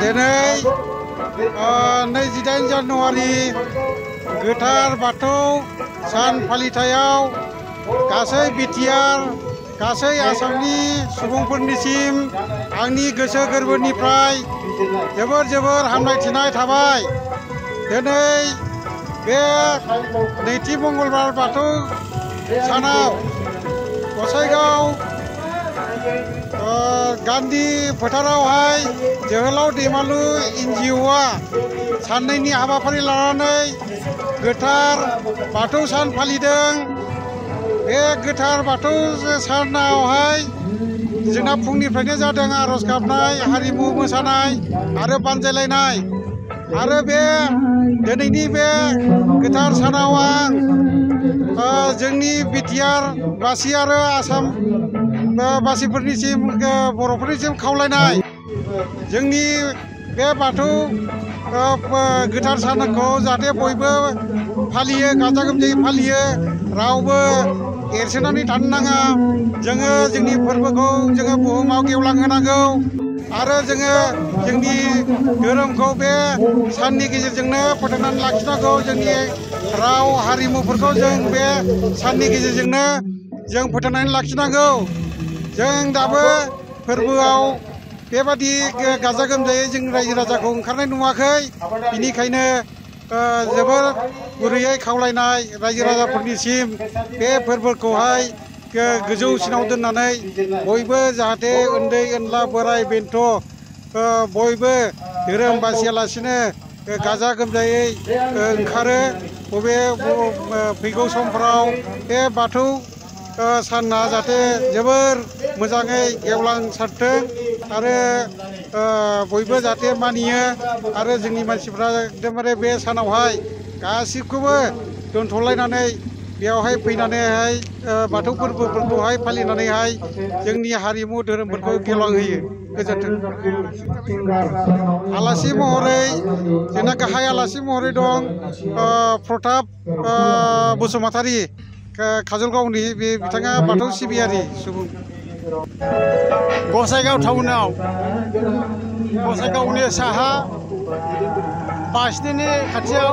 दिनै 28 जानुवारि गोथार बाथौ सान फालिथायाव गासै बिटिआर गासै आसामनि सुबुंफोरनिसिम आंनि गोसो गोरबोनिफ्राय जोबोर हामलायथिनाय थाबाय। दिनै बे नैथि मंगलबार बाथौ सानाव गसाइगाव गान्धी फोथारावहाय जोहोलाव दैमालु NGOआ साननैनि हाबाफारि लानानै गोथार बाथौ सान फालिदों। बे गोथार बाथौ सानावहाय जोंना फुंनिफ्रायनो जादों आरज गाबनाय, हारिमु मोसानाय आरो बानजायलायनाय। आरो बे दिनैनि बे गोथार सानाव आं जोंनि बिटिआर बासि आरो आसाम बासिफोरनिसिम बर'फोरनिसिम खावलायनाय, जोंनि बे बाथौ गोथार सानखौ जाहाथे बयबो फालियो, गाजा गोमजायै फालियो, रावबो एरसोनानै थानो नाङा। जोङो जोंनि फोरबोखौ जोङो बुहुमाव गेवलांहोनांगौ आरो जोङो जोंनि धोरोमखौ बे साननि गेजेरजोंनो फोथांनानै लाखिनांगौ। जोंनि राव हारिमुफोरखौ जों बे साननि गेजेरजोंनो जों फोथांनानै लाखिनांगौ। जों दाबो फोरबोआव बेबादि गाजा गोमजायै जों रायजो राजाखौ ओंखारनाय नुवाखै। बेनिखायनो जोबोर गुरैयै खावलायनाय रायजो राजाफोरनिसिम बे फोरबोखौहाय गोजौसिनाव दोननानै बयबो जाहाथे उन्दै उनला बोराय बेन्थ बयबो धोरोम बासियालासिनो गाजा गोमजायै ओंखारो। बबे फैगौ समफोराव बे बाथौ साना जाहाथे जोबोर मोजाङै गेवलांसारथों आरो बयबो जाहाथे मानियो आरो जोंनि मानसिफ्रा एकदमबारे बे सानावहाय गासिबखौबो दोनथ'लायनानै बेयावहाय फैनानैहाय बाथौ फोरबोफोरखौहाय फालिनानैहाय जोंनि हारिमु धोरोमफोरखौ गेवलांहोयो। गोजोन्थों। आलासि महरै जोंना गाहाय आलासि महरै दं प्रताप बसुमतारी, काजलगावनि। बे बिथाङा बाथौ सिबियारि सुबुं। गसाइगाव टाउनाव गसाइगावनि साहा बासनि खाथियाव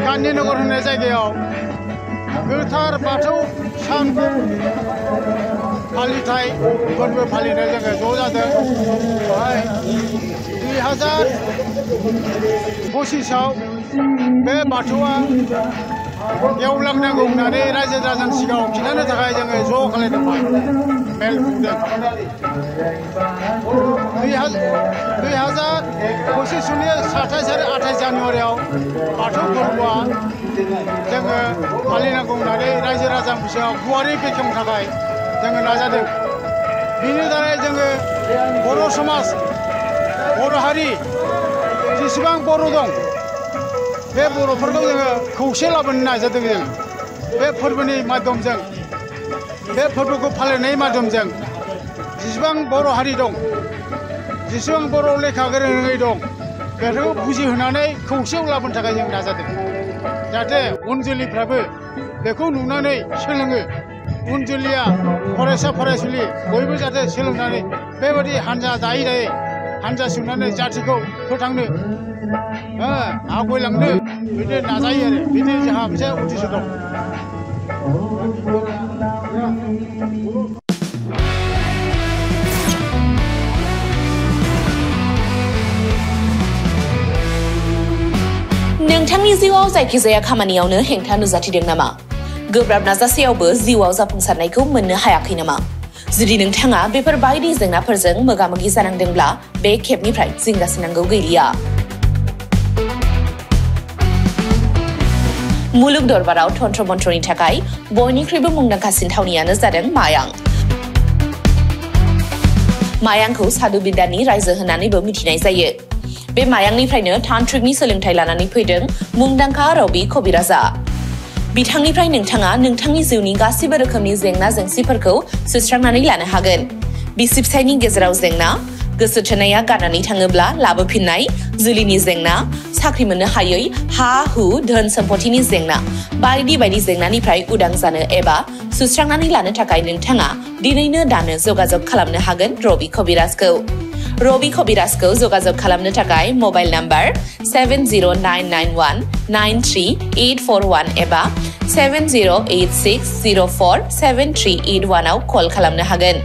गान्धीनगर होननाय जायगायाव गोथार बाथौ सान फालिथाय फोरबो फालिनो जोङो ज' जादों। बेवहाय 2025आव बे बाथौआ गेवलांनांगौ होननानै रायजो राजानि सिगाङाव खिन्थानो थाखाय जोङो ज' खालायदोंमोन, मेल खुंदों। 2025नि 27 आरो 28 जानुवारियाव बाथौ फोरबोआ जोङो फालिनांगौ होननानै रायजो राजानि सिगाङाव गुवारै बेखेवनो थाखाय जोङो नाजादों। बिनि दारै जोङो बर' समाज, बर' हारि जेसेबां बर' दं बे बर'फोरखौ जोङो खौसे लाबोनो नाजादों। जों बे फोरबोनि माध्यमजों, बे फोरबोखौ फालिनायनि माध्यमजों जेसेबां बर' हारि दं, जेसेबां बर' लेखा गोरोङै दं, बेखौ बुजिहोनानै खौसेयाव लाबोनो थाखाय जों नाजादों। जाहाथे उन जोलैफ्राबो बेखौ नुनानै सोलोङो। उन जोलैया फरायसा फरायसुलि बयबो जाहाथे सोलोंनानै बेबायदि हानजा दायै दायै हानजा सोंनानै जाथिखौ फोथांनो आवगायलांनो बिदि नाजायो आरो बिदि जोंहा मोनसे उद्देश्य दं। नोंथांनि जिउआव जायखिजाया खामानियावनो हेंथा नुजाथिदों नामा? गोब्राब नाजासेयावबो जिउआव जाफुंसारनायखौ मोननो हायाखै नामा? जुदि नोंथाङा बेफोर बायदि जेंनाफोरजों मोगा-मोगि जानांदोंब्ला बे खेबनिफ्राय जिंगासिनांगौ गैलिया। मुलुग दरबाराव तन्त्र मन्त्रनि थाखाय बयनिख्रुइबो मुंदांखासिन थावनियानो जादों मायां। मायांखौ साधु बिद्यानि रायजो होननानैबो मिथिनाय जायो। बे मायांनिफ्रायनो तान्त्रिकनि सोलोंथाइ लानानै फैदों मुंदांखा रबि कबिराजा। बिथांनिफ्राय नोंथाङा नोंथांनि जिउनि गासिबो रोखोमनि जेंना जेंसिफोरखौ सुस्रांनानै लानो हागोन। बिसि फिसायनि गेजेराव जेंना, गोसो थोनाया गारनानै थाङोब्ला लाबोफिननाय, जुलिनि जेंना, साख्रि मोननो हायै, हा हु धोन सम्पथिनि जेंना बायदि बायदि जेंनानिफ्राय उदां जानो एबा सुस्रांनानै लानो थाखाय नोंथाङा दिनैनो दानो जगाजग खालामनो हागोन रबि कबिराजखौ। रबि कबिराजखौ जगाजग खालामनो थाखाय मबाइल नाम्बार 70991938441 एबा 7086047381 आव कल खालामनो हागोन।